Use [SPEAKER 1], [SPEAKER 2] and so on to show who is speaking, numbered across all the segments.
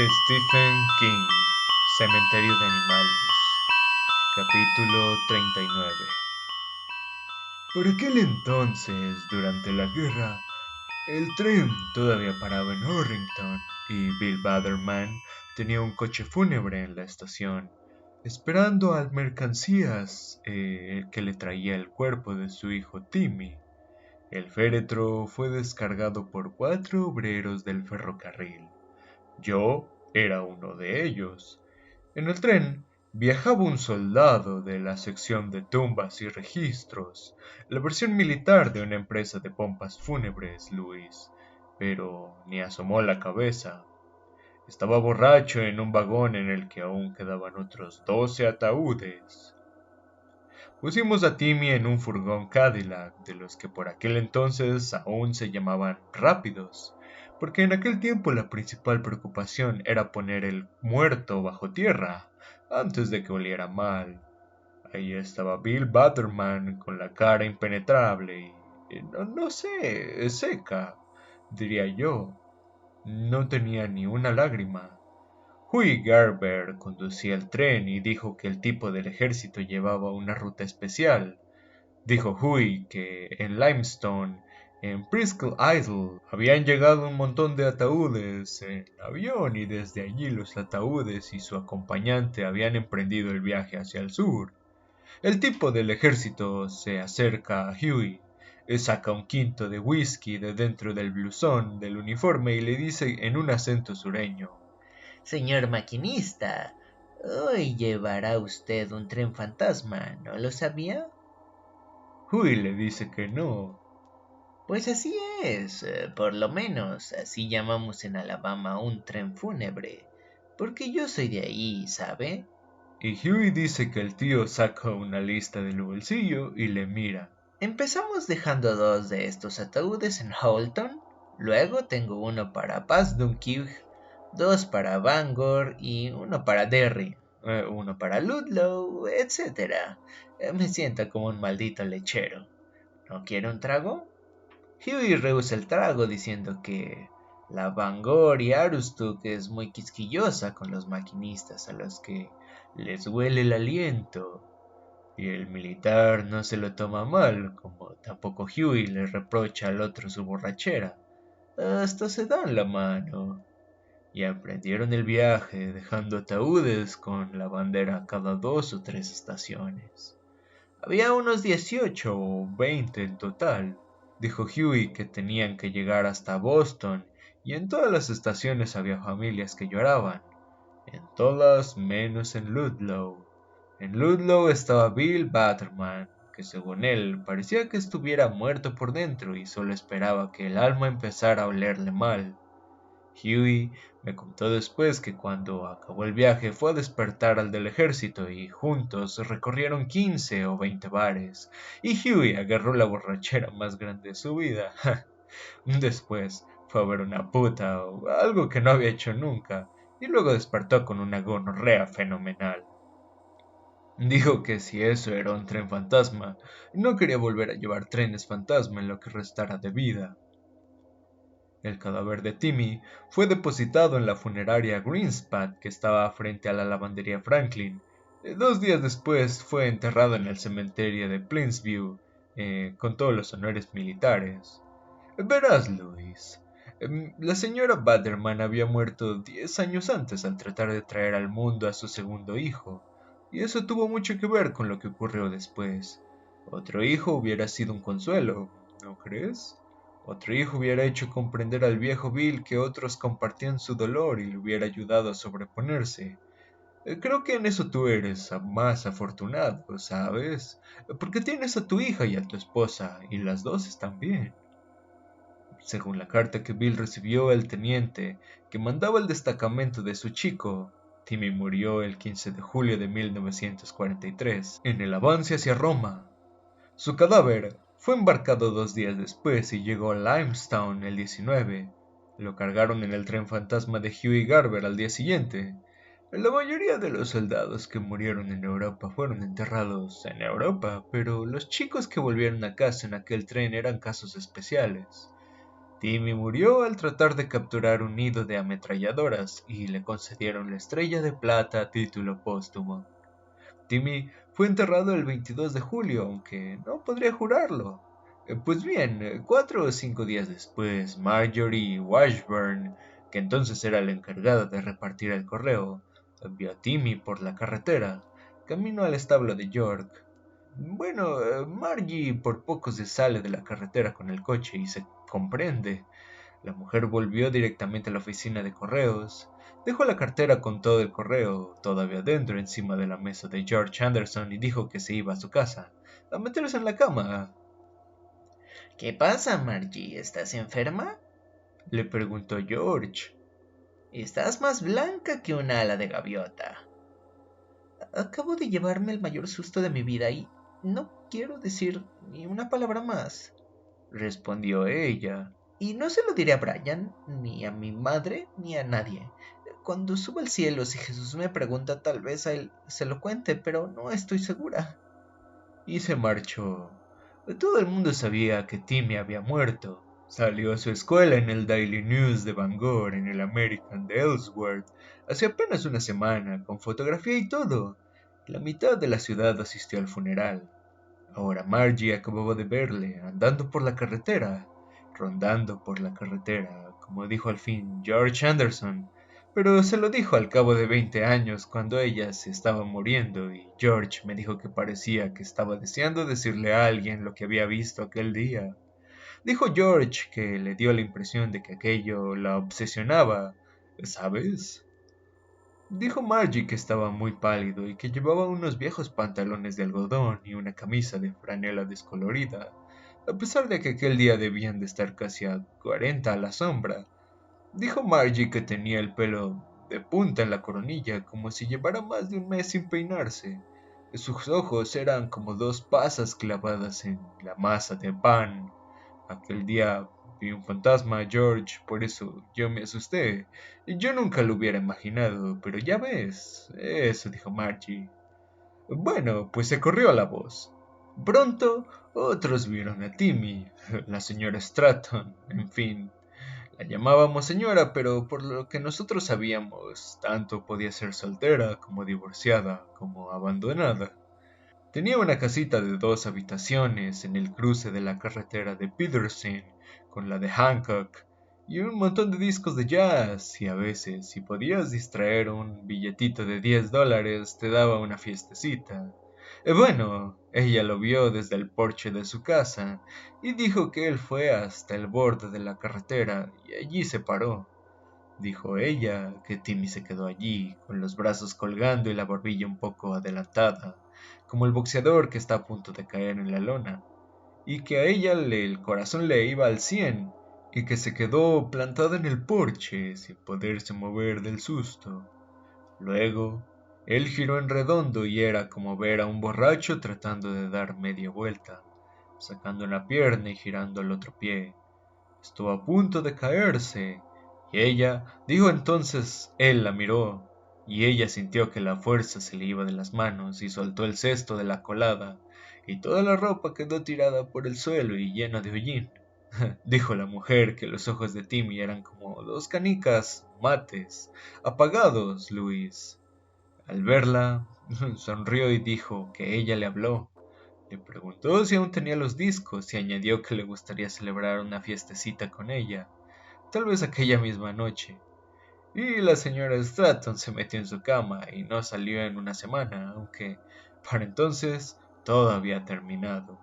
[SPEAKER 1] Stephen King, Cementerio de Animales, capítulo 39. Por aquel entonces, durante la guerra, el tren todavía paraba en Orrington y Bill Batterman tenía un coche fúnebre en la estación, esperando a mercancías que le traía el cuerpo de su hijo Timmy. El féretro fue descargado por 4 obreros del ferrocarril. Yo era uno de ellos. En el tren viajaba un soldado de la sección de tumbas y registros, la versión militar de una empresa de pompas fúnebres, Luis, pero ni asomó la cabeza. Estaba borracho en un vagón en el que aún quedaban otros 12 ataúdes. Pusimos a Timmy en un furgón Cadillac, de los que por aquel entonces aún se llamaban rápidos, porque en aquel tiempo la principal preocupación era poner el muerto bajo tierra, antes de que oliera mal. Ahí estaba Bill Butterman con la cara impenetrable y no sé, seca, diría yo. No tenía ni una lágrima. Huey Gerber conducía el tren y dijo que el tipo del ejército llevaba una ruta especial. Dijo Huey que en Limestone, en Presque Isle, habían llegado un montón de ataúdes en avión y desde allí los ataúdes y su acompañante habían emprendido el viaje hacia el sur. El tipo del ejército se acerca a Huey, saca un quinto de whisky de dentro del blusón del uniforme y le dice en un acento sureño:
[SPEAKER 2] Señor maquinista, hoy llevará usted un tren fantasma, ¿no lo sabía?
[SPEAKER 1] Huey le dice que no.
[SPEAKER 2] Pues así es, por lo menos así llamamos en Alabama un tren fúnebre, porque yo soy de ahí, ¿sabe?
[SPEAKER 1] Y Huey dice que el tío saca una lista del bolsillo y le mira.
[SPEAKER 2] Empezamos dejando 2 de estos ataúdes en Holton, luego tengo uno para Pasdunkirk, 2 para Bangor y uno para Derry, uno para Ludlow, etc. Me siento como un maldito lechero. ¿No quiere un trago? Huey rehúsa el trago diciendo que la Bangor y Aroostook es muy quisquillosa con los maquinistas a los que les huele el aliento. Y el militar no se lo toma mal, como tampoco Huey le reprocha al otro su borrachera. Hasta se dan la mano. Y emprendieron el viaje, dejando ataúdes con la bandera cada 2 o 3 estaciones. Había unos 18 o 20 en total. Dijo Huey que tenían que llegar hasta Boston, y en todas las estaciones había familias que lloraban. En todas menos en Ludlow. En Ludlow estaba Bill Batterman, que según él parecía que estuviera muerto por dentro y solo esperaba que el alma empezara a olerle mal. Huey me contó después que cuando acabó el viaje fue a despertar al del ejército y juntos recorrieron 15 o 20 bares, y Huey agarró la borrachera más grande de su vida. Después fue a ver una puta o algo que no había hecho nunca, y luego despertó con una gonorrea fenomenal. Dijo que si eso era un tren fantasma, no quería volver a llevar trenes fantasma en lo que restara de vida. El cadáver de Timmy fue depositado en la funeraria Greenspan que estaba frente a la lavandería Franklin. 2 días después fue enterrado en el cementerio de Plainsview, con todos los honores militares. Verás, Luis, la señora Batterman había muerto 10 años antes al tratar de traer al mundo a su segundo hijo, y eso tuvo mucho que ver con lo que ocurrió después. Otro hijo hubiera sido un consuelo, ¿no crees? Otro hijo hubiera hecho comprender al viejo Bill que otros compartían su dolor y le hubiera ayudado a sobreponerse. Creo que en eso tú eres más afortunado, ¿sabes? Porque tienes a tu hija y a tu esposa, y las dos están bien. Según la carta que Bill recibió, el teniente que mandaba el destacamento de su chico, Timmy murió el 15 de julio de 1943 en el avance hacia Roma. Su cadáver fue embarcado 2 días después y llegó a Limestone el 19. Lo cargaron en el tren fantasma de Huey Garber al día siguiente. La mayoría de los soldados que murieron en Europa fueron enterrados en Europa, pero los chicos que volvieron a casa en aquel tren eran casos especiales.
[SPEAKER 1] Timmy murió al tratar de capturar un nido de ametralladoras y le concedieron la estrella de plata a título póstumo. Timmy fue enterrado el 22 de julio, aunque no podría jurarlo. Pues bien, 4 o 5 días después, Marjorie Washburn, que entonces era la encargada de repartir el correo, vio a Timmy por la carretera, camino al establo de York. Bueno, Margie por poco se sale de la carretera con el coche y se comprende. La mujer volvió directamente a la oficina de correos. Dejó la cartera con todo el correo todavía dentro encima de la mesa de George Anderson y dijo que se iba a su casa, a meterse en la cama.
[SPEAKER 2] ¿Qué pasa, Margie? ¿Estás enferma?
[SPEAKER 1] Le preguntó George.
[SPEAKER 2] Estás más blanca que un ala de gaviota. Acabo de llevarme el mayor susto de mi vida y no quiero decir ni una palabra más,
[SPEAKER 1] Respondió ella.
[SPEAKER 2] y no se lo diré a Brian, ni a mi madre, ni a nadie. Cuando suba al cielo, si Jesús me pregunta, tal vez a él se lo cuente, pero no estoy segura.
[SPEAKER 1] Y se marchó. Todo el mundo sabía que Timmy había muerto. Salió a su escuela en el Daily News de Bangor, en el American de Ellsworth, hace apenas una semana, con fotografía y todo. La mitad de la ciudad asistió al funeral. Ahora Margie acababa de verle, andando por la carretera, rondando por la carretera, como dijo al fin George Anderson, pero se lo dijo al cabo de 20 años cuando ella se estaba muriendo y George me dijo que parecía que estaba deseando decirle a alguien lo que había visto aquel día. Dijo George que le dio la impresión de que aquello la obsesionaba, ¿sabes? Dijo Margie que estaba muy pálido y que llevaba unos viejos pantalones de algodón y una camisa de franela descolorida, a pesar de que aquel día debían de estar casi a 40 a la sombra. Dijo Margie que tenía el pelo de punta en la coronilla, como si llevara más de un mes sin peinarse. Sus ojos eran como dos pasas clavadas en la masa de pan. Aquel día vi un fantasma, George, por eso yo me asusté. Yo nunca lo hubiera imaginado, pero ya ves, eso dijo Margie. Bueno, pues se corrió la voz. Pronto otros vieron a Timmy, la señora Stratton, en fin. La llamábamos señora, pero por lo que nosotros sabíamos, tanto podía ser soltera como divorciada, como abandonada. Tenía una casita de 2 habitaciones en el cruce de la carretera de Peterson con la de Hancock y un montón de discos de jazz y a veces, si podías distraer un billetito de $10, te daba una fiestecita. Bueno, ella lo vio desde el porche de su casa y dijo que él fue hasta el borde de la carretera y allí se paró. Dijo ella que Timmy se quedó allí, con los brazos colgando y la barbilla un poco adelantada, como el boxeador que está a punto de caer en la lona, y que a ella el corazón le iba al 100, y que se quedó plantada en el porche sin poderse mover del susto. Luego, él giró en redondo y era como ver a un borracho tratando de dar media vuelta, sacando una pierna y girando el otro pie. Estuvo a punto de caerse, y ella dijo entonces, él la miró, y ella sintió que la fuerza se le iba de las manos y soltó el cesto de la colada, y toda la ropa quedó tirada por el suelo y llena de hollín. Dijo la mujer que los ojos de Timmy eran como dos canicas mates, apagados, Luis. Al verla, sonrió y dijo que ella le habló. Le preguntó si aún tenía los discos y añadió que le gustaría celebrar una fiestecita con ella, tal vez aquella misma noche. Y la señora Stratton se metió en su cama y no salió en una semana, aunque para entonces todo había terminado.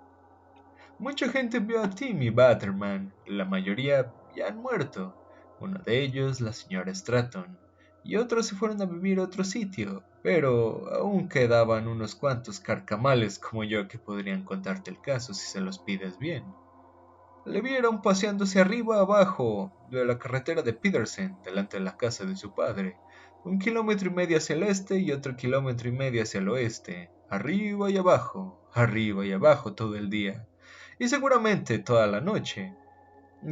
[SPEAKER 1] Mucha gente vio a Timmy Batterman, la mayoría ya han muerto, uno de ellos la señora Stratton, y otros se fueron a vivir a otro sitio, pero aún quedaban unos cuantos carcamales como yo que podrían contarte el caso si se los pides bien. Le vieron paseándose arriba abajo de la carretera de Peterson, delante de la casa de su padre, 1,5 kilómetros hacia el este y otro 1,5 kilómetros hacia el oeste, arriba y abajo todo el día, y seguramente toda la noche,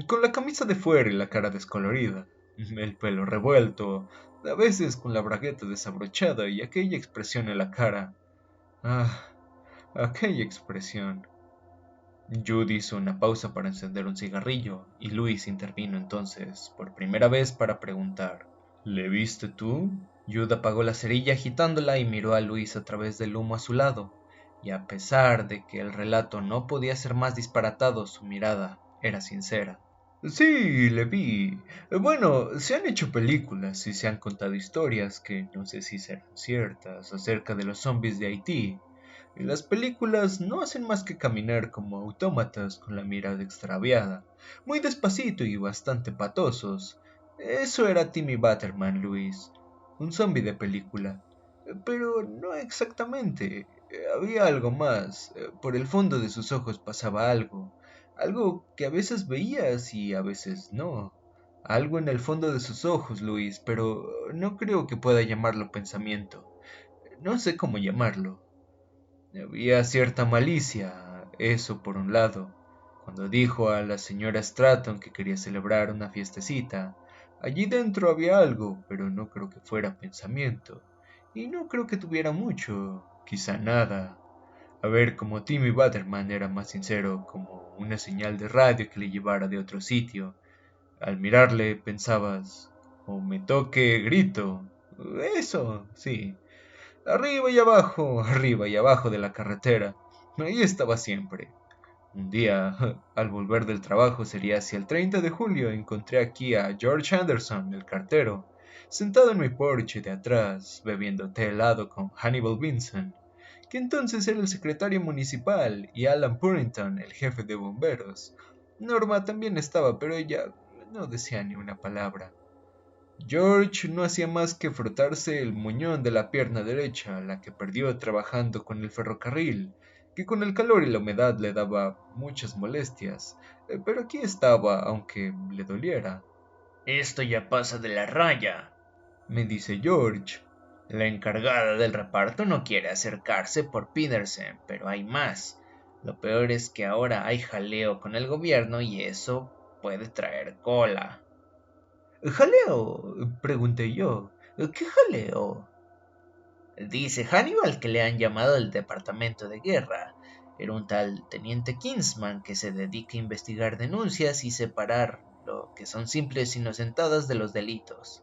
[SPEAKER 1] con la camisa de fuera y la cara descolorida, el pelo revuelto, a veces con la bragueta desabrochada y aquella expresión en la cara. Ah, aquella expresión. Jude hizo una pausa para encender un cigarrillo y Luis intervino entonces, por primera vez, para preguntar: ¿Le viste tú? Jude apagó la cerilla agitándola y miró a Luis a través del humo a su lado, y a pesar de que el relato no podía ser más disparatado, su mirada era sincera. Sí, le vi. Bueno, se han hecho películas y se han contado historias que no sé si serán ciertas acerca de los zombies de Haití. Y las películas no hacen más que caminar como autómatas con la mirada extraviada, muy despacito y bastante patosos. Eso era Timmy Butterman, Luis. Un zombie de película. Pero no exactamente. Había algo más. Por el fondo de sus ojos pasaba algo. Algo que a veces veías y a veces no. Algo en el fondo de sus ojos, Luis, pero no creo que pueda llamarlo pensamiento. No sé cómo llamarlo. Había cierta malicia, eso por un lado. Cuando dijo a la señora Stratton que quería celebrar una fiestecita, allí dentro había algo, pero no creo que fuera pensamiento. Y no creo que tuviera mucho, quizá nada. A ver, como Timmy Butterman era más sincero, como una señal de radio que le llevara de otro sitio. Al mirarle pensabas: o me toque, grito. Eso, sí. Arriba y abajo de la carretera. Ahí estaba siempre. Un día, al volver del trabajo, sería hacia el 30 de julio, encontré aquí a George Anderson, el cartero, sentado en mi porche de atrás, bebiendo té helado con Hannibal Vinson, que entonces era el secretario municipal, y Alan Purrington, el jefe de bomberos. Norma también estaba, pero ella no decía ni una palabra. George no hacía más que frotarse el muñón de la pierna derecha, la que perdió trabajando con el ferrocarril, que con el calor y la humedad le daba muchas molestias, pero aquí estaba, aunque le doliera.
[SPEAKER 2] Esto ya pasa de la raya,
[SPEAKER 1] Me dice George.
[SPEAKER 2] la encargada del reparto no quiere acercarse por Peterson, pero hay más. Lo peor es que ahora hay jaleo con el gobierno y eso puede traer cola.
[SPEAKER 1] ¿Jaleo? Pregunté yo. ¿Qué jaleo?
[SPEAKER 2] Dice Hannibal que le han llamado del Departamento de Guerra. Era un tal teniente Kingsman que se dedica a investigar denuncias y separar lo que son simples inocentadas de los delitos.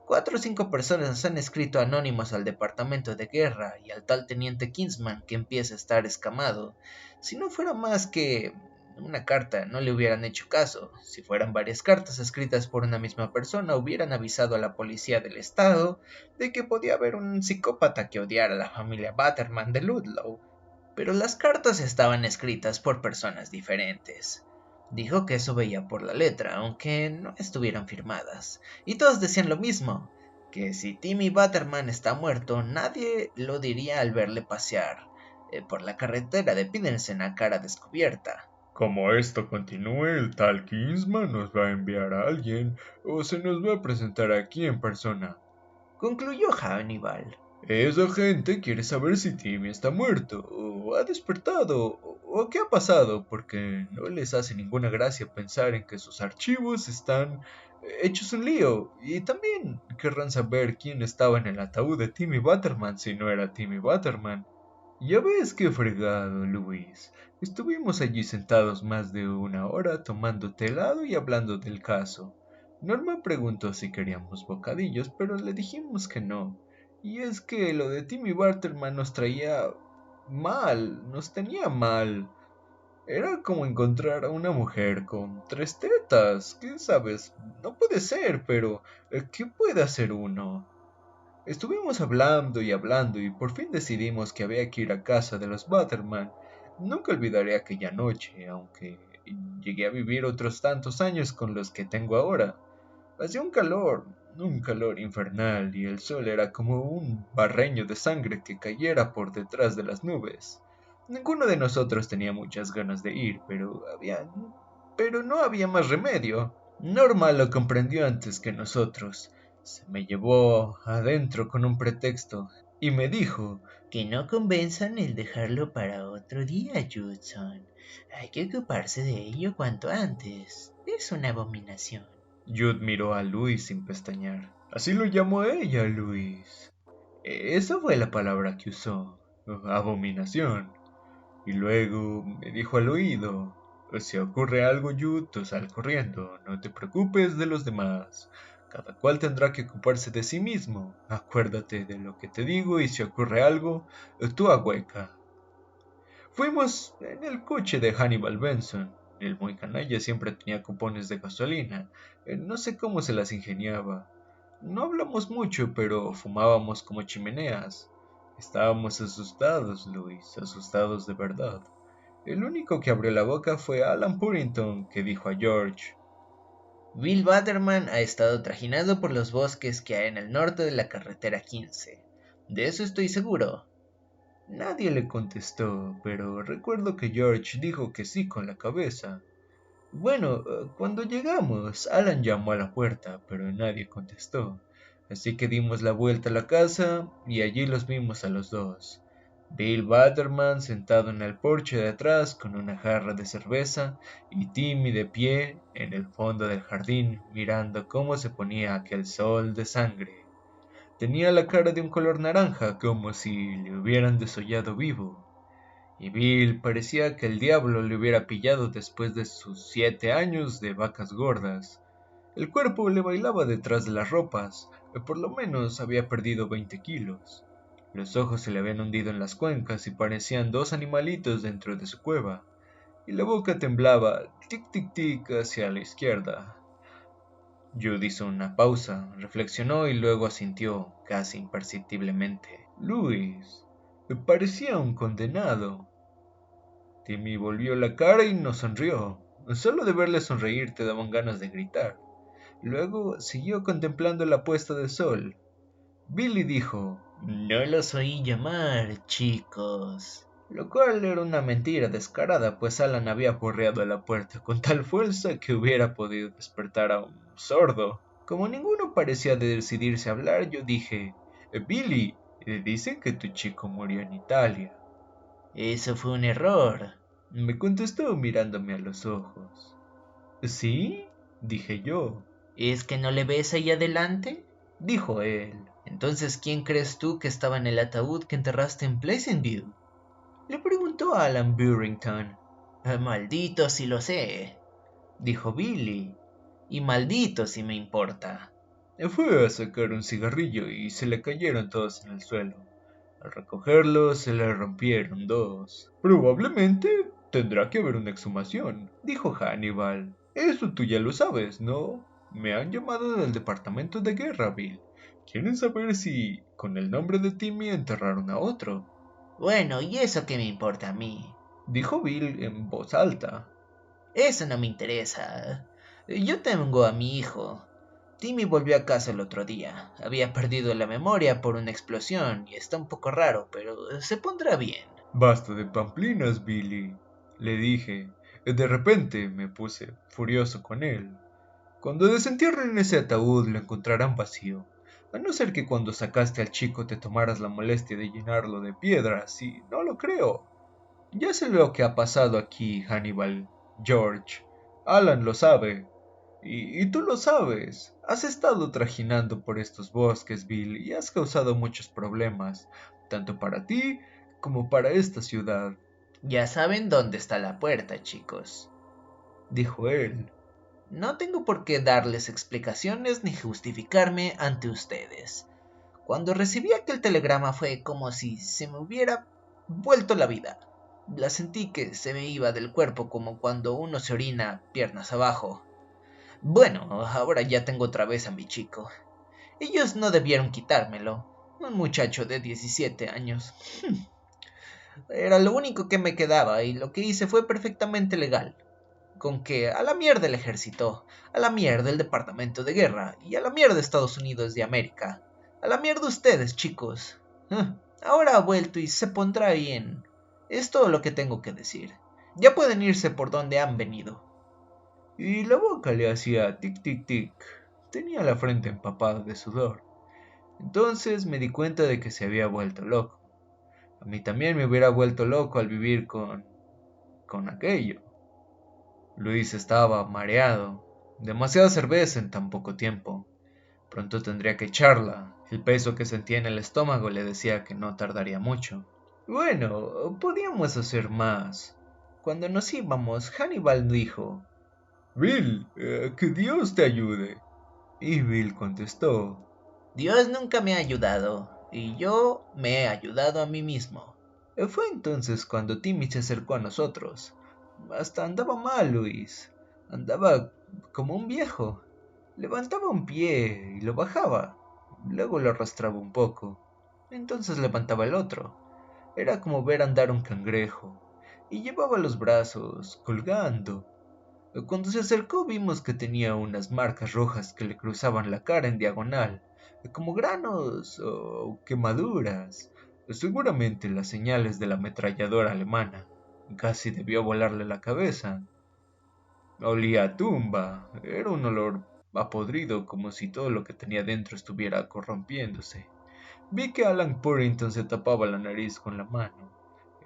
[SPEAKER 2] 4 o 5 personas han escrito anónimos al Departamento de Guerra y al tal teniente Kingsman que empieza a estar escamado. Si no fuera más que una carta, no le hubieran hecho caso. Si fueran varias cartas escritas por una misma persona, hubieran avisado a la policía del estado de que podía haber un psicópata que odiara a la familia Butterman de Ludlow, pero las cartas estaban escritas por personas diferentes. Dijo que eso veía por la letra, aunque no estuvieran firmadas, y todos decían lo mismo, que si Timmy Butterman está muerto, nadie lo diría al verle pasear por la carretera de Pidensen a cara descubierta.
[SPEAKER 1] Como esto continúe, el tal Kingsman nos va a enviar a alguien o se nos va a presentar aquí en persona.
[SPEAKER 2] Concluyó Hannibal.
[SPEAKER 1] Esa gente quiere saber si Timmy está muerto, o ha despertado, o qué ha pasado, porque no les hace ninguna gracia pensar en que sus archivos están hechos un lío, y también querrán saber quién estaba en el ataúd de Timmy Butterman si no era Timmy Butterman. Ya ves qué fregado, Luis. Estuvimos allí sentados más de una hora tomando té helado y hablando del caso. Norma preguntó si queríamos bocadillos, pero le dijimos que no. Y es que lo de Timmy Barterman nos traía mal, nos tenía mal. Era como encontrar a una mujer con 3 tetas. ¿Qué sabes? No puede ser, pero ¿qué puede hacer uno? Estuvimos hablando y hablando y por fin decidimos que había que ir a casa de los Butterman. Nunca olvidaré aquella noche, aunque llegué a vivir otros tantos años con los que tengo ahora. Hacía un calor infernal, y el sol era como un barreño de sangre que cayera por detrás de las nubes. Ninguno de nosotros tenía muchas ganas de ir, pero no había más remedio. Norma lo comprendió antes que nosotros. Se me llevó adentro con un pretexto y me dijo:
[SPEAKER 2] Que no convenzan el dejarlo para otro día, Judson. Hay que ocuparse de ello cuanto antes. Es una abominación.
[SPEAKER 1] Jude miró a Luis sin pestañear. Así lo llamó ella, Luis. Esa fue la palabra que usó. Abominación. Y luego me dijo al oído: si ocurre algo, Yu, tú sal corriendo, no te preocupes de los demás. Cada cual tendrá que ocuparse de sí mismo. Acuérdate de lo que te digo y si ocurre algo, tú ahueca. Fuimos en el coche de Hannibal Benson. El muy canalla siempre tenía cupones de gasolina. No sé cómo se las ingeniaba. No hablamos mucho, pero fumábamos como chimeneas. Estábamos asustados, Luis, asustados de verdad. El único que abrió la boca fue Alan Purinton, que dijo a George:
[SPEAKER 2] Bill Butterman ha estado trajinado por los bosques que hay en el norte de la carretera 15. De eso estoy seguro.
[SPEAKER 1] Nadie le contestó, pero recuerdo que George dijo que sí con la cabeza. Bueno, cuando llegamos, Alan llamó a la puerta, pero nadie contestó. Así que dimos la vuelta a la casa y allí los vimos a los dos. Bill Butterman sentado en el porche de atrás con una jarra de cerveza y Timmy de pie en el fondo del jardín mirando cómo se ponía aquel sol de sangre. Tenía la cara de un color naranja como si le hubieran desollado vivo. Y Bill parecía que el diablo le hubiera pillado después de sus 7 años de vacas gordas. El cuerpo le bailaba detrás de las ropas, por lo menos había perdido 20 kilos. Los ojos se le habían hundido en las cuencas y parecían dos animalitos dentro de su cueva. Y la boca temblaba, tic tic tic, hacia la izquierda. Jude hizo una pausa, reflexionó y luego asintió, casi imperceptiblemente. Luis, parecía un condenado. Timmy volvió la cara y nos sonrió. Solo de verle sonreír te daban ganas de gritar. Luego siguió contemplando la puesta de sol. Billy dijo:
[SPEAKER 2] No los oí llamar, chicos.
[SPEAKER 1] lo cual era una mentira descarada, pues Alan había aporreado a la puerta con tal fuerza que hubiera podido despertar a un sordo. Como ninguno parecía decidirse a hablar, yo dije: Billy, dicen que tu chico murió en Italia.
[SPEAKER 2] Eso fue un error.
[SPEAKER 1] Me contestó mirándome a los ojos. ¿Sí? Dije yo.
[SPEAKER 2] ¿Es que no le ves ahí adelante?
[SPEAKER 1] Dijo él.
[SPEAKER 2] Entonces, ¿quién crees tú que estaba en el ataúd que enterraste en Pleasantville?
[SPEAKER 1] Le preguntó a Alan Burrington.
[SPEAKER 2] Maldito si lo sé,
[SPEAKER 1] Dijo Billy.
[SPEAKER 2] y maldito si me importa.
[SPEAKER 1] Fue a sacar un cigarrillo y se le cayeron todos en el suelo. Al recogerlos se le rompieron dos. Probablemente tendrá que haber una exhumación, dijo Hannibal. Eso tú ya lo sabes, ¿no? Me han llamado del departamento de guerra, Bill. Quieren saber si, con el nombre de Timmy, enterraron a otro.
[SPEAKER 2] Bueno, ¿y eso qué me importa a mí?
[SPEAKER 1] Dijo Bill en voz alta.
[SPEAKER 2] Eso no me interesa. Yo tengo a mi hijo. Timmy volvió a casa el otro día. Había perdido la memoria por una explosión y está un poco raro, pero se pondrá bien.
[SPEAKER 1] Basta de pamplinas, Billy, le dije. De repente me puse furioso con él. Cuando desentierren ese ataúd lo encontrarán vacío, a no ser que cuando sacaste al chico te tomaras la molestia de llenarlo de piedras, y no lo creo. Ya sé lo que ha pasado aquí, Hannibal, George. Alan lo sabe. Y tú lo sabes. Has estado trajinando por estos bosques, Bill, y has causado muchos problemas, tanto para ti como para esta ciudad,
[SPEAKER 2] Ya saben dónde está la puerta, chicos.
[SPEAKER 1] dijo él.
[SPEAKER 2] No tengo por qué darles explicaciones ni justificarme ante ustedes. Cuando recibí aquel telegrama fue como si se me hubiera vuelto la vida. La sentí que se me iba del cuerpo como cuando uno se orina piernas abajo. Bueno, ahora ya tengo otra vez a mi chico. Ellos no debieron quitármelo. Un muchacho de 17 años. Era lo único que me quedaba y lo que hice fue perfectamente legal. Con que a la mierda el ejército, a la mierda el departamento de guerra y a la mierda Estados Unidos de América. A la mierda ustedes, chicos. Ahora ha vuelto y se pondrá bien. Es todo lo que tengo que decir. Ya pueden irse por donde han venido.
[SPEAKER 1] Y la boca le hacía tic tic tic. Tenía la frente empapada de sudor. Entonces me di cuenta de que se había vuelto loco. A mí también me hubiera vuelto loco al vivir con aquello. Luis estaba mareado. Demasiada cerveza en tan poco tiempo. Pronto tendría que echarla. El peso que sentía en el estómago le decía que no tardaría mucho.
[SPEAKER 2] Bueno, podíamos hacer más. Cuando nos íbamos, Hannibal dijo,
[SPEAKER 1] Bill, que Dios te ayude. Y Bill contestó,
[SPEAKER 2] Dios nunca me ha ayudado, y yo me he ayudado a mí mismo. Fue entonces cuando Timmy se acercó a nosotros. Hasta andaba mal, Luis. Andaba como un viejo. Levantaba un pie y lo bajaba. Luego lo arrastraba un poco. Entonces levantaba el otro. Era como ver andar un cangrejo. Y llevaba los brazos colgando. Cuando se acercó vimos que tenía unas marcas rojas que le cruzaban la cara en diagonal, como granos o quemaduras, seguramente las señales de la ametralladora alemana. Casi debió volarle la cabeza. Olía a tumba, era un olor a podrido como si todo lo que tenía dentro estuviera corrompiéndose. Vi que Alan Purrington se tapaba la nariz con la mano.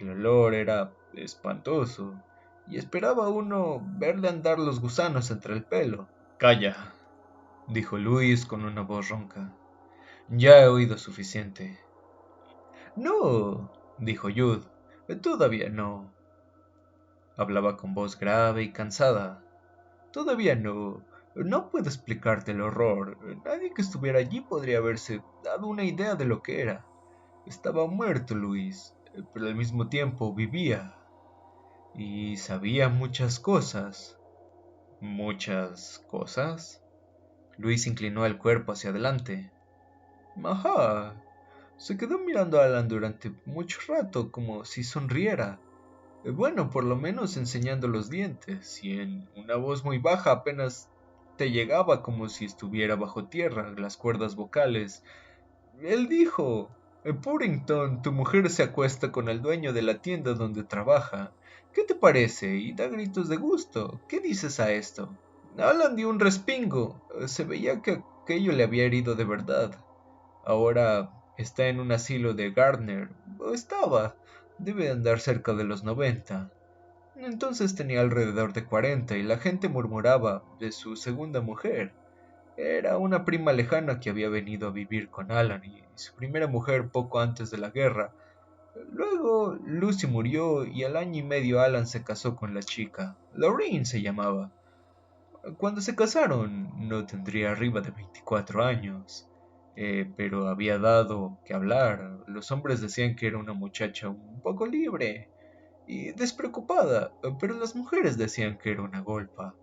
[SPEAKER 2] El olor era espantoso, y esperaba uno verle andar los gusanos entre el pelo.
[SPEAKER 1] Calla,
[SPEAKER 2] Dijo Luis con una voz ronca. Ya he oído suficiente. No, dijo Jude. Todavía no. Hablaba con voz grave y cansada. Todavía no. No puedo explicarte el horror. Nadie que estuviera allí podría haberse dado una idea de lo que era. Estaba muerto, Luis, pero al mismo tiempo vivía. Y sabía muchas cosas.
[SPEAKER 1] muchas cosas.
[SPEAKER 2] Luis inclinó el cuerpo hacia adelante. Ajá. Se quedó mirando a Alan durante mucho rato, como si sonriera. Bueno, por lo menos enseñando los dientes, y en una voz muy baja apenas te llegaba como si estuviera bajo tierra, las cuerdas vocales. Él dijo, Purrington, tu mujer se acuesta con el dueño de la tienda donde trabaja. ¿Qué te parece? Y da gritos de gusto. ¿Qué dices a esto? Alan dio un respingo. Se veía que aquello le había herido de verdad. Ahora está en un asilo de Gardner. O estaba. Debe de andar cerca de los 90. Entonces tenía alrededor de 40 y la gente murmuraba de su segunda mujer. Era una prima lejana que había venido a vivir con Alan y su primera mujer poco antes de la guerra. Luego Lucy murió y al año y medio Alan se casó con la chica. Lorraine se llamaba. Cuando se casaron no tendría arriba de 24 años, pero había dado que hablar. Los hombres decían que era una muchacha un poco libre y despreocupada, pero las mujeres decían que era una golfa.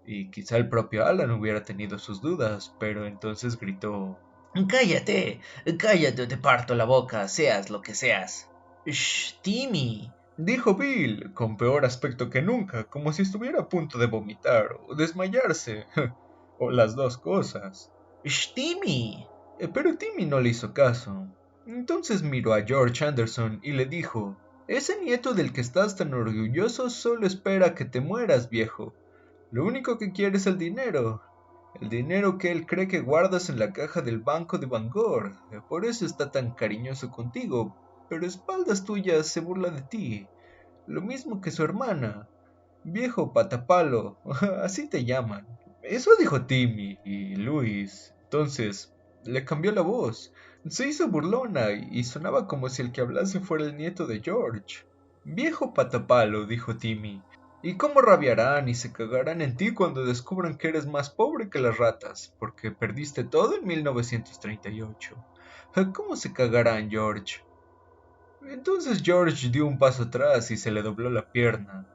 [SPEAKER 2] Y quizá el propio Alan hubiera tenido sus dudas, pero entonces gritó: Cállate, cállate o te parto la boca, seas lo que seas. Shh, Timmy, dijo Bill, con peor aspecto que nunca, como si estuviera a punto de vomitar o desmayarse, o las dos cosas. Shh, Timmy. Pero Timmy no le hizo caso. Entonces miró a George Anderson y le dijo: Ese nieto del que estás tan orgulloso solo espera que te mueras, viejo. Lo único que quiere es el dinero que él cree que guardas en la caja del banco de Bangor. Por eso está tan cariñoso contigo, pero a espaldas tuyas se burla de ti, lo mismo que su hermana. Viejo patapalo, así te llaman. Eso dijo Timmy y Luis. Entonces le cambió la voz. Se hizo burlona y sonaba como si el que hablase fuera el nieto de George. Viejo patapalo, dijo Timmy. ¿Y cómo rabiarán y se cagarán en ti cuando descubran que eres más pobre que las ratas, porque perdiste todo en 1938? ¿Cómo se cagarán, George? Entonces George dio un paso atrás y se le dobló la pierna.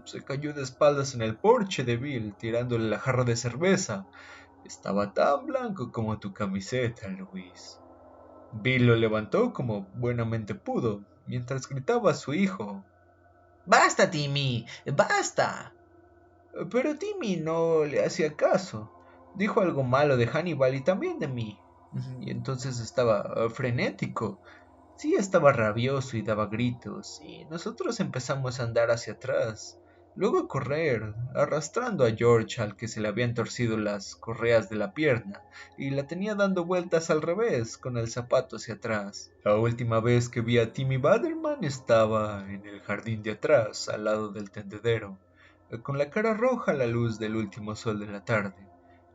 [SPEAKER 2] Se cayó de espaldas en el porche de Bill, tirándole la jarra de cerveza. Estaba tan blanco como tu camiseta, Luis. Bill lo levantó como buenamente pudo, mientras gritaba a su hijo: ¡Basta, Timmy! ¡Basta! Pero Timmy no le hacía caso. Dijo algo malo de Hannibal y también de mí. Y entonces estaba frenético. Sí, estaba rabioso y daba gritos, y nosotros empezamos a andar hacia atrás, luego a correr, arrastrando a George al que se le habían torcido las correas de la pierna, y la tenía dando vueltas al revés, con el zapato hacia atrás. La última vez que vi a Timmy Baderman estaba en el jardín de atrás, al lado del tendedero, con la cara roja a la luz del último sol de la tarde,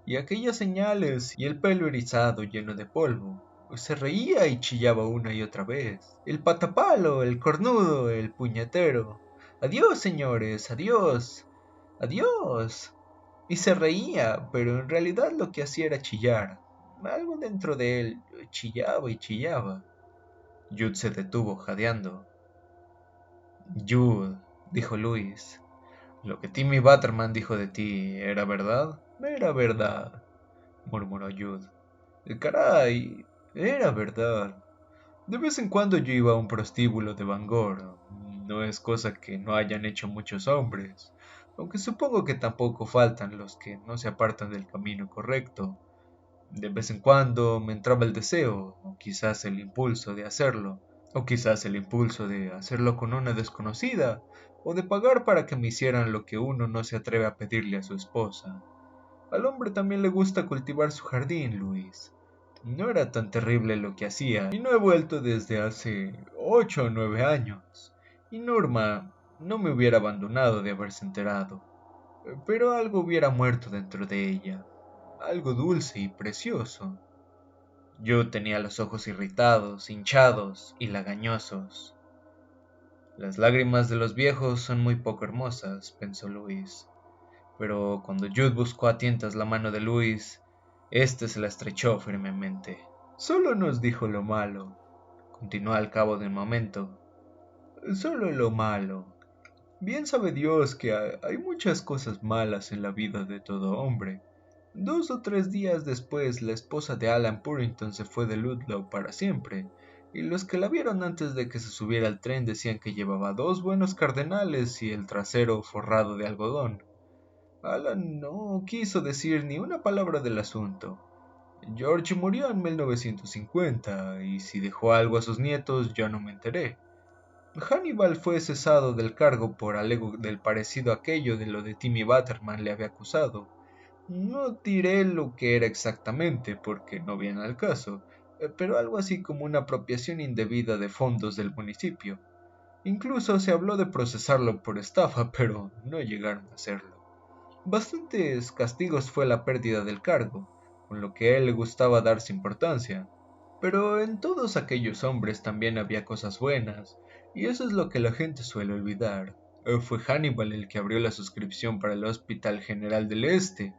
[SPEAKER 2] y aquellas señales y el pelo erizado lleno de polvo.
[SPEAKER 1] Se reía y chillaba una y otra vez. El patapalo, el cornudo, el puñetero. Adiós, señores, adiós, adiós. Y se reía, pero en realidad lo que hacía era chillar. Algo dentro de él chillaba y chillaba. Jude se detuvo, jadeando. Jude, dijo Luis, lo que Timmy Butterman dijo de ti, ¿era verdad? Era verdad, murmuró Jude. Caray, era verdad. De vez en cuando yo iba a un prostíbulo de Bangor. No es cosa que no hayan hecho muchos hombres, aunque supongo que tampoco faltan los que no se apartan del camino correcto. De vez en cuando me entraba el deseo, o quizás el impulso de hacerlo, o quizás el impulso de hacerlo con una desconocida, o de pagar para que me hicieran lo que uno no se atreve a pedirle a su esposa. Al hombre también le gusta cultivar su jardín, Luis. No era tan terrible lo que hacía, y no he vuelto desde hace 8 o 9 años. Y Norma no me hubiera abandonado de haberse enterado, pero algo hubiera muerto dentro de ella, algo dulce y precioso. Yo tenía los ojos irritados, hinchados y lagañosos. Las lágrimas de los viejos son muy poco hermosas, pensó Luis. Pero cuando Jude buscó a tientas la mano de Luis, éste se la estrechó firmemente. Solo nos dijo lo malo, continuó al cabo de un momento. Solo lo malo. Bien sabe Dios que hay muchas cosas malas en la vida de todo hombre. 2 o 3 días después, la esposa de Alan Purrington se fue de Ludlow para siempre, y los que la vieron antes de que se subiera al tren decían que llevaba 2 buenos cardenales y el trasero forrado de algodón. Alan no quiso decir ni una palabra del asunto. George murió en 1950, y si dejó algo a sus nietos yo no me enteré. Hannibal fue cesado del cargo por alego del parecido a aquello de lo de Timmy Butterman le había acusado. No diré lo que era exactamente, porque no viene al caso, pero algo así como una apropiación indebida de fondos del municipio. Incluso se habló de procesarlo por estafa, pero no llegaron a hacerlo. Bastantes castigos fue la pérdida del cargo, con lo que a él le gustaba darse importancia. Pero en todos aquellos hombres también había cosas buenas, y eso es lo que la gente suele olvidar. Fue Hannibal el que abrió la suscripción para el Hospital General del Este,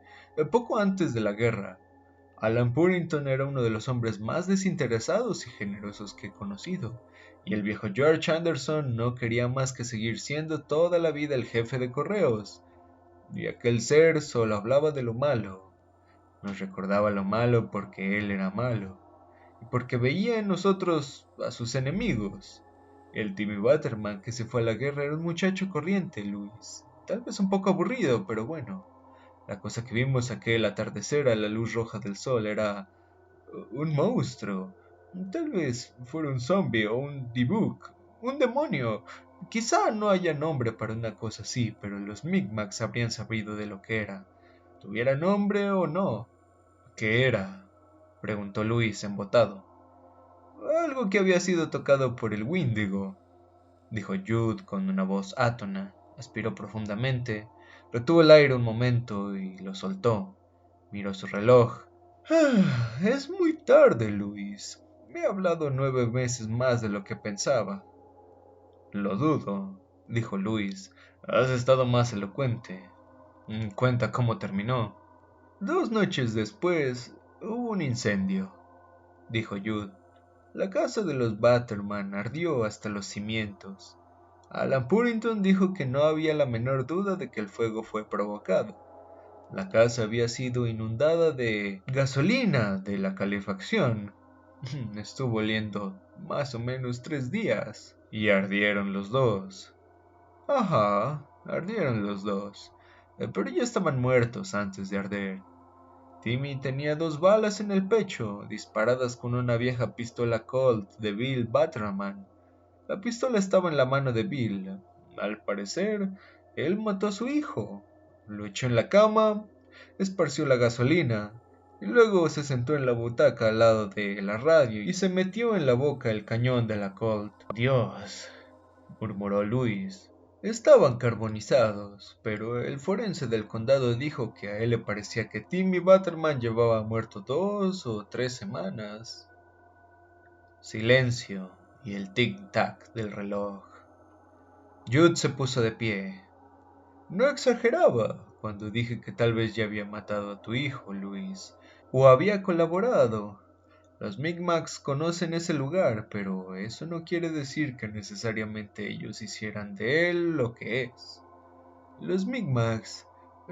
[SPEAKER 1] poco antes de la guerra. Alan Purrington era uno de los hombres más desinteresados y generosos que he conocido, y el viejo George Anderson no quería más que seguir siendo toda la vida el jefe de correos, y aquel ser solo hablaba de lo malo. Nos recordaba lo malo porque él era malo, y porque veía en nosotros a sus enemigos. El Timmy Butterman que se fue a la guerra era un muchacho corriente, Luis. Tal vez un poco aburrido, pero bueno. La cosa que vimos aquel atardecer a la luz roja del sol era un monstruo. Tal vez fuera un zombie o un dibuk, un demonio. Quizá no haya nombre para una cosa así, pero los Micmacs habrían sabido de lo que era. Tuviera nombre o no. ¿Qué era? Preguntó Luis embotado. Algo que había sido tocado por el Wendigo, dijo Jude con una voz átona. Aspiró profundamente, retuvo el aire un momento y lo soltó. Miró su reloj. Es muy tarde, Luis. Me ha hablado 9 meses más de lo que pensaba. Lo dudo, dijo Luis. Has estado más elocuente. Cuenta cómo terminó. 2 noches después hubo un incendio, dijo Jude. La casa de los Butterman ardió hasta los cimientos. Alan Purrington dijo que no había la menor duda de que el fuego fue provocado. La casa había sido inundada de gasolina de la calefacción. Estuvo oliendo más o menos 3 días. Y ardieron los dos. Ajá, ardieron los dos. Pero ya estaban muertos antes de arder. Timmy tenía 2 balas en el pecho, disparadas con una vieja pistola Colt de Bill Butterman. La pistola estaba en la mano de Bill. Al parecer, él mató a su hijo. Lo echó en la cama, esparció la gasolina, y luego se sentó en la butaca al lado de la radio y se metió en la boca el cañón de la Colt. Dios, murmuró Luis. Estaban carbonizados, pero el forense del condado dijo que a él le parecía que Timmy Butterman llevaba muerto 2 o 3 semanas.
[SPEAKER 2] silencio y el tic-tac del reloj. Jude se puso de pie. No exageraba cuando dije que tal vez ya había matado a tu hijo, Luis, o había colaborado. Los Mi'kmaq conocen ese lugar, pero eso no quiere decir que necesariamente ellos hicieran de él lo que es. Los Mi'kmaq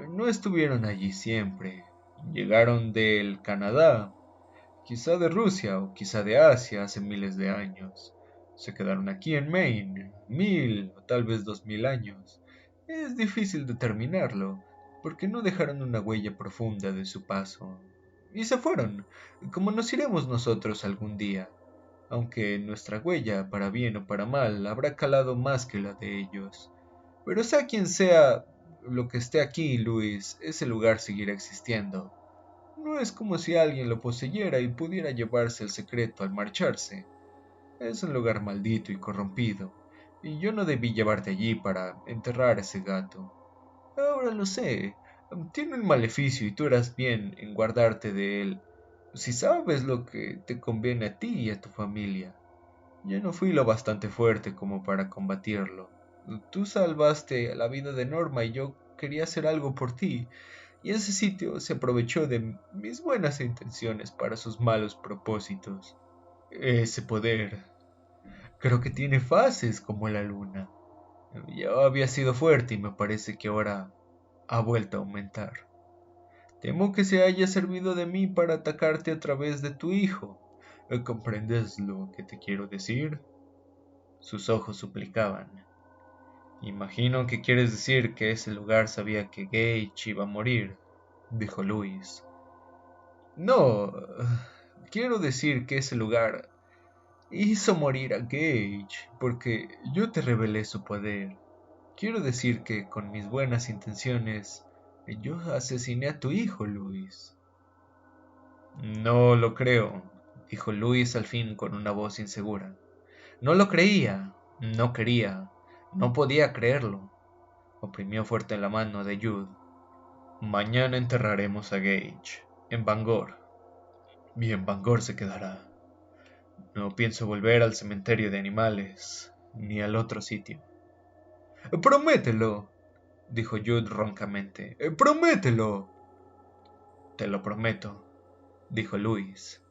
[SPEAKER 2] no estuvieron allí siempre. Llegaron del Canadá, quizá de Rusia o quizá de Asia hace miles de años. Se quedaron aquí en Maine, 1000 o tal vez 2000 años. Es difícil determinarlo, porque no dejaron una huella profunda de su paso. Y se fueron, como nos iremos nosotros algún día, aunque nuestra huella, para bien o para mal, habrá calado más que la de ellos. Pero sea quien sea lo que esté aquí, Luis, ese lugar seguirá existiendo. No es como si alguien lo poseyera y pudiera llevarse el secreto al marcharse. Es un lugar maldito y corrompido, y yo no debí llevarte allí para enterrar a ese gato. Ahora lo sé, tiene un maleficio y tú harás bien en guardarte de él, si sabes lo que te conviene a ti y a tu familia. Yo no fui lo bastante fuerte como para combatirlo. Tú salvaste la vida de Norma y yo quería hacer algo por ti, y ese sitio se aprovechó de mis buenas intenciones para sus malos propósitos. Ese poder, creo que tiene fases como la luna. Ya había sido fuerte y me parece que ahora ha vuelto a aumentar. Temo que se haya servido de mí para atacarte a través de tu hijo. ¿Comprendes lo que te quiero decir? Sus ojos suplicaban. Imagino que quieres decir que ese lugar sabía que Gage iba a morir, dijo Luis. No, quiero decir que ese lugar hizo morir a Gage porque yo te revelé su poder. Quiero decir que con mis buenas intenciones yo asesiné a tu hijo, Luis. No lo creo, dijo Luis al fin con una voz insegura. No lo creía, no quería, no podía creerlo. Oprimió fuerte la mano de Jude. Mañana enterraremos a Gage, en Bangor. Y en Bangor se quedará. No pienso volver al cementerio de animales, ni al otro sitio. Promételo, dijo Jude roncamente. Promételo. Te lo prometo, dijo Luis,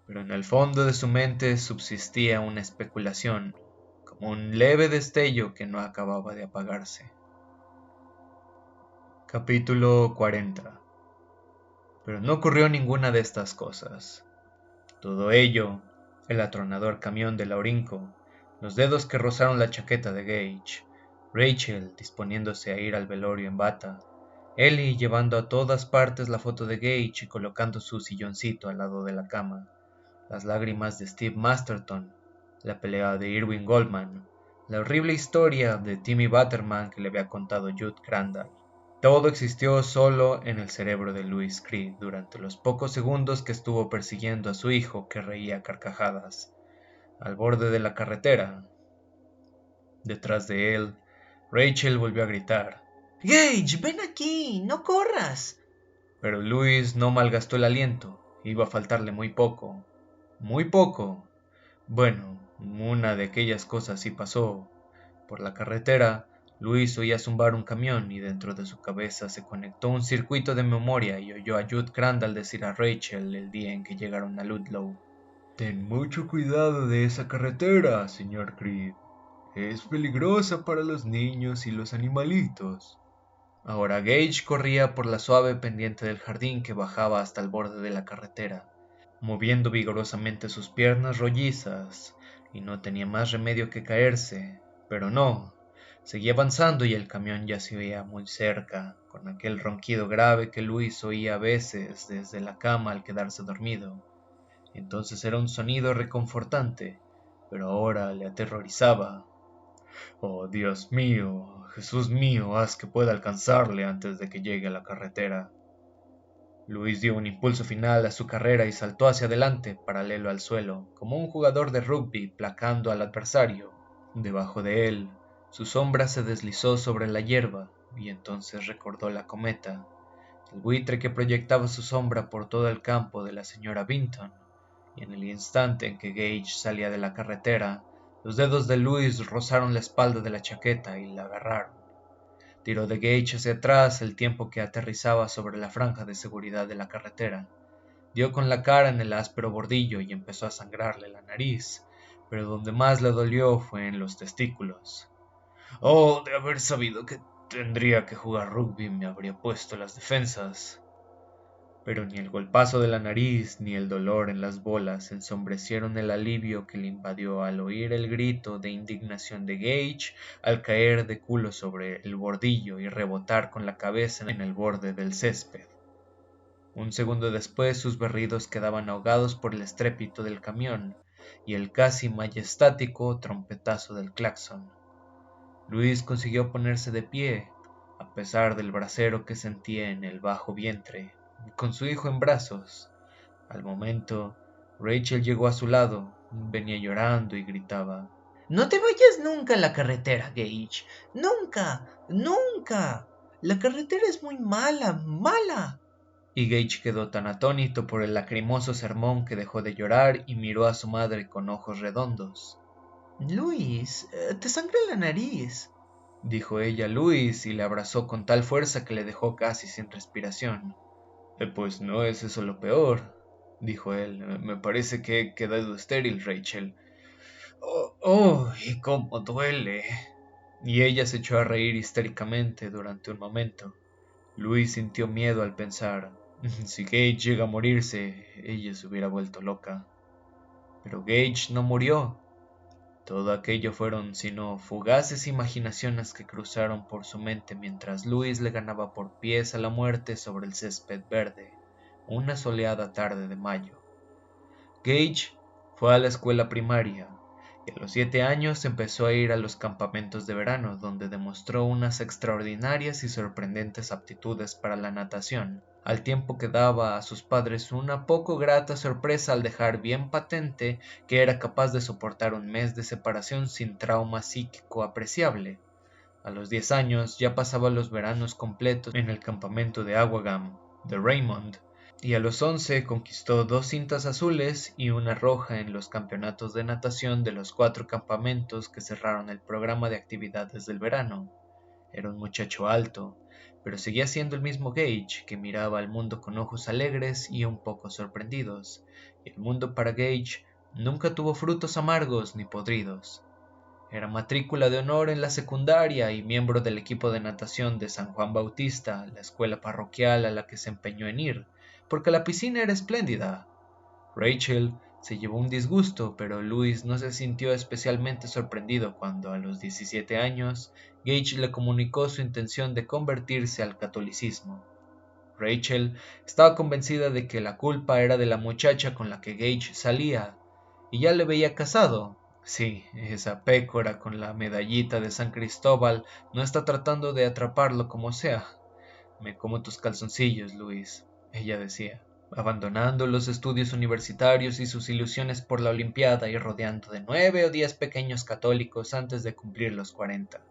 [SPEAKER 2] pero en el fondo de su mente subsistía una especulación, como un leve destello que no acababa de apagarse. Capítulo 40. Pero no ocurrió ninguna de estas cosas. Todo ello, el atronador camión de Laurinco, los dedos que rozaron la chaqueta de Gage, Rachel disponiéndose a ir al velorio en bata, Ellie llevando a todas partes la foto de Gage y colocando su silloncito al lado de la cama, las lágrimas de Steve Masterton, la pelea de Irwin Goldman, la horrible historia de Timmy Butterman que le había contado Jude Crandall. Todo existió solo en el cerebro de Louis Creed durante los pocos segundos que estuvo persiguiendo a su hijo que reía a carcajadas, al borde de la carretera. Detrás de él, Rachel volvió a gritar:
[SPEAKER 3] Gage, ven aquí, no corras.
[SPEAKER 2] Pero Louis no malgastó el aliento, iba a faltarle muy poco. Muy poco. Bueno, una de aquellas cosas sí pasó. Por la carretera, Luis oía zumbar un camión y dentro de su cabeza se conectó un circuito de memoria y oyó a Jude Crandall decir a Rachel el día en que llegaron a Ludlow: Ten mucho cuidado de esa carretera, señor Creed. Es peligrosa para los niños y los animalitos. Ahora Gage corría por la suave pendiente del jardín que bajaba hasta el borde de la carretera, moviendo vigorosamente sus piernas rollizas, y no tenía más remedio que caerse, pero no. Seguía avanzando y el camión ya se oía muy cerca, con aquel ronquido grave que Luis oía a veces desde la cama al quedarse dormido. Entonces era un sonido reconfortante, pero ahora le aterrorizaba. Oh, Dios mío, Jesús mío, haz que pueda alcanzarle antes de que llegue a la carretera. Luis dio un impulso final a su carrera y saltó hacia adelante, paralelo al suelo, como un jugador de rugby placando al adversario. Debajo de él, su sombra se deslizó sobre la hierba, y entonces recordó la cometa, el buitre que proyectaba su sombra por todo el campo de la señora Vinton,
[SPEAKER 1] y en el instante en que Gage salía de la carretera, los dedos de Luis rozaron la espalda de la chaqueta y la agarraron. Tiró de Gage hacia atrás el tiempo que aterrizaba sobre la franja de seguridad de la carretera. Dio con la cara en el áspero bordillo y empezó a sangrarle la nariz, pero donde más le dolió fue en los testículos. Oh, de haber sabido que tendría que jugar rugby me habría puesto las defensas. Pero ni el golpazo de la nariz ni el dolor en las bolas ensombrecieron el alivio que le invadió al oír el grito de indignación de Gage al caer de culo sobre el bordillo y rebotar con la cabeza en el borde del césped. Un segundo después sus berridos quedaban ahogados por el estrépito del camión y el casi majestático trompetazo del claxon. Luis consiguió ponerse de pie, a pesar del brasero que sentía en el bajo vientre, con su hijo en brazos. Al momento, Rachel llegó a su lado, venía llorando y gritaba:
[SPEAKER 3] No te vayas nunca a la carretera, Gage. Nunca, nunca. La carretera es muy mala, mala.
[SPEAKER 1] Y Gage quedó tan atónito por el lacrimoso sermón que dejó de llorar y miró a su madre con ojos redondos.
[SPEAKER 3] Luis, te sangra la nariz,
[SPEAKER 1] dijo ella a Luis y le abrazó con tal fuerza que le dejó casi sin respiración. Pues no es eso lo peor, dijo él. Me parece que he quedado estéril, Rachel. Y cómo duele. Y ella se echó a reír histéricamente durante un momento. Luis sintió miedo al pensar: si Gage llega a morirse, ella se hubiera vuelto loca. Pero Gage no murió. Todo aquello fueron sino fugaces imaginaciones que cruzaron por su mente mientras Luis le ganaba por pies a la muerte sobre el césped verde, una soleada tarde de mayo. Gage fue a la escuela primaria y a los 7 años empezó a ir a los campamentos de verano, donde demostró unas extraordinarias y sorprendentes aptitudes para la natación, al tiempo que daba a sus padres una poco grata sorpresa al dejar bien patente que era capaz de soportar un mes de separación sin trauma psíquico apreciable. A los 10 años ya pasaba los veranos completos en el campamento de Aguagam, de Raymond, y a los 11 conquistó 2 cintas azules y una roja en los campeonatos de natación de los 4 campamentos que cerraron el programa de actividades del verano. Era un muchacho alto, pero seguía siendo el mismo Gage, que miraba al mundo con ojos alegres y un poco sorprendidos, y el mundo para Gage nunca tuvo frutos amargos ni podridos. Era matrícula de honor en la secundaria y miembro del equipo de natación de San Juan Bautista, la escuela parroquial a la que se empeñó en ir, porque la piscina era espléndida. Rachel se llevó un disgusto, pero Louis no se sintió especialmente sorprendido cuando, a los 17 años, Gage le comunicó su intención de convertirse al catolicismo. Rachel estaba convencida de que la culpa era de la muchacha con la que Gage salía, y ya le veía casado. Sí, esa pécora con la medallita de San Cristóbal no está tratando de atraparlo como sea. Me como tus calzoncillos, Luis, ella decía, abandonando los estudios universitarios y sus ilusiones por la Olimpiada y rodeando de 9 o 10 pequeños católicos antes de cumplir los 40.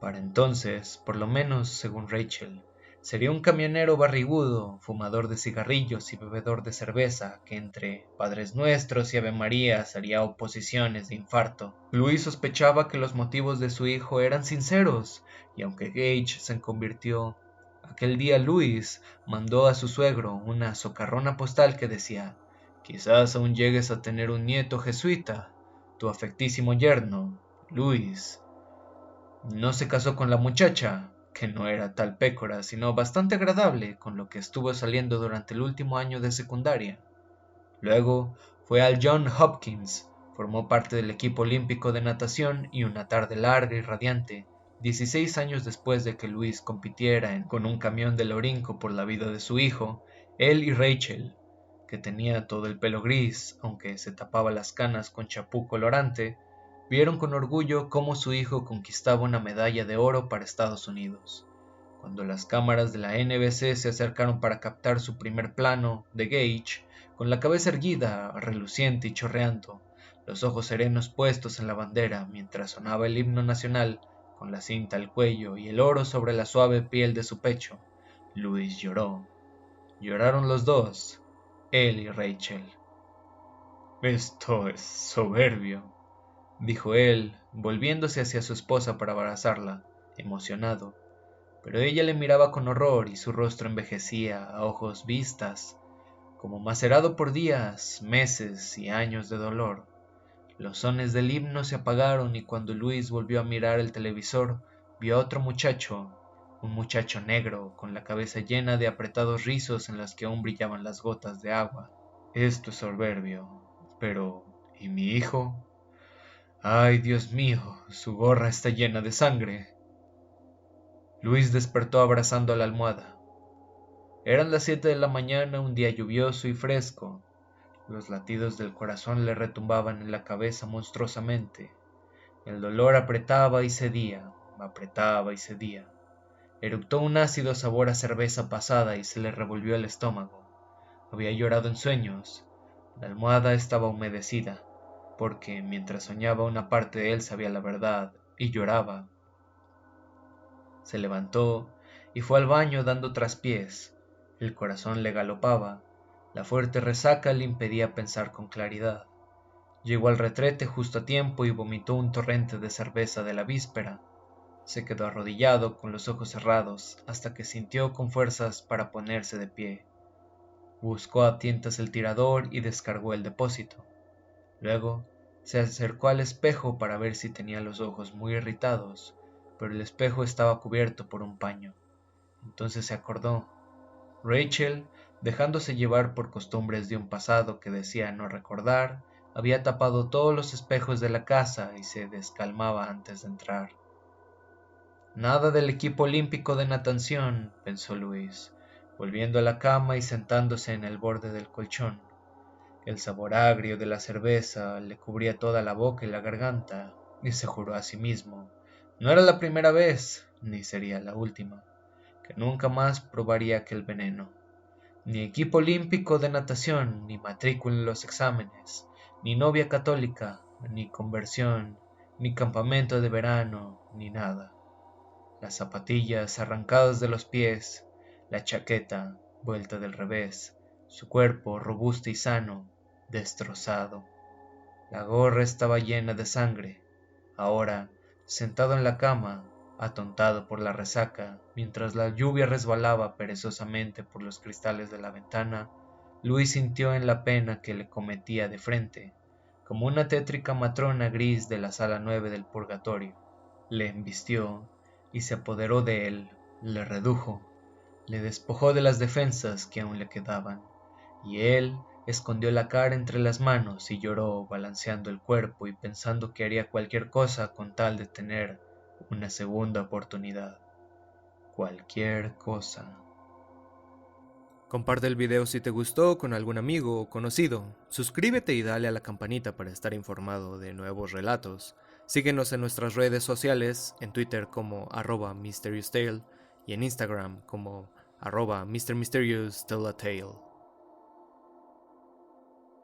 [SPEAKER 1] Para entonces, por lo menos según Rachel, sería un camionero barrigudo, fumador de cigarrillos y bebedor de cerveza, que entre Padres Nuestros y Ave Marías haría oposiciones de infarto. Luis sospechaba que los motivos de su hijo eran sinceros, y aunque Gage se convirtió, aquel día Luis mandó a su suegro una socarrona postal que decía: «Quizás aún llegues a tener un nieto jesuita, tu afectísimo yerno, Luis». No se casó con la muchacha, que no era tal pécora, sino bastante agradable, con lo que estuvo saliendo durante el último año de secundaria. Luego fue al Johns Hopkins, formó parte del equipo olímpico de natación y una tarde larga y radiante, 16 años después de que Luis compitiera con un camión del Orinco por la vida de su hijo, él y Rachel, que tenía todo el pelo gris, aunque se tapaba las canas con chapú colorante, vieron con orgullo cómo su hijo conquistaba una medalla de oro para Estados Unidos. Cuando las cámaras de la NBC se acercaron para captar su primer plano de Gage, con la cabeza erguida, reluciente y chorreando, los ojos serenos puestos en la bandera mientras sonaba el himno nacional, con la cinta al cuello y el oro sobre la suave piel de su pecho, Luis lloró. Lloraron los dos, él y Rachel. Esto es soberbio, dijo él, volviéndose hacia su esposa para abrazarla, emocionado. Pero ella le miraba con horror y su rostro envejecía a ojos vistas, como macerado por días, meses y años de dolor. Los sones del himno se apagaron y cuando Luis volvió a mirar el televisor, vio a otro muchacho, un muchacho negro, con la cabeza llena de apretados rizos en los que aún brillaban las gotas de agua. Esto es soberbio. Pero, ¿y mi hijo? Ay, Dios mío, su gorra está llena de sangre. Luis despertó abrazando la almohada. Eran las 7 de la mañana, un día lluvioso y fresco. Los latidos del corazón le retumbaban en la cabeza monstruosamente. El dolor apretaba y cedía, apretaba y cedía. Eructó un ácido sabor a cerveza pasada y se le revolvió el estómago. Había llorado en sueños. La almohada estaba humedecida, porque mientras soñaba una parte de él sabía la verdad y lloraba. Se levantó y fue al baño dando traspiés. El corazón le galopaba. La fuerte resaca le impedía pensar con claridad. Llegó al retrete justo a tiempo y vomitó un torrente de cerveza de la víspera. Se quedó arrodillado con los ojos cerrados hasta que sintió con fuerzas para ponerse de pie. Buscó a tientas el tirador y descargó el depósito. Luego se acercó al espejo para ver si tenía los ojos muy irritados, pero el espejo estaba cubierto por un paño. Entonces se acordó. Rachel, dejándose llevar por costumbres de un pasado que decía no recordar, había tapado todos los espejos de la casa y se descalmaba antes de entrar. Nada del equipo olímpico de natación, pensó Luis, volviendo a la cama y sentándose en el borde del colchón. El sabor agrio de la cerveza le cubría toda la boca y la garganta, y se juró a sí mismo. No era la primera vez, ni sería la última, que nunca más probaría aquel veneno. Ni equipo olímpico de natación, ni matrícula en los exámenes, ni novia católica, ni conversión, ni campamento de verano, ni nada. Las zapatillas arrancadas de los pies, la chaqueta vuelta del revés, su cuerpo robusto y sano, destrozado. La gorra estaba llena de sangre. Ahora, sentado en la cama, atontado por la resaca, mientras la lluvia resbalaba perezosamente por los cristales de la ventana, Luis sintió en la pena que le cometía de frente, como una tétrica matrona gris de la sala 9 del purgatorio. Le embistió y se apoderó de él, le redujo, le despojó de las defensas que aún le quedaban, y él escondió la cara entre las manos y lloró balanceando el cuerpo y pensando que haría cualquier cosa con tal de tener una segunda oportunidad. Cualquier cosa.
[SPEAKER 4] Comparte el video si te gustó con algún amigo o conocido. Suscríbete y dale a la campanita para estar informado de nuevos relatos. Síguenos en nuestras redes sociales, en Twitter como @MysteriousTale y en Instagram como @MrMysteriousTellATale.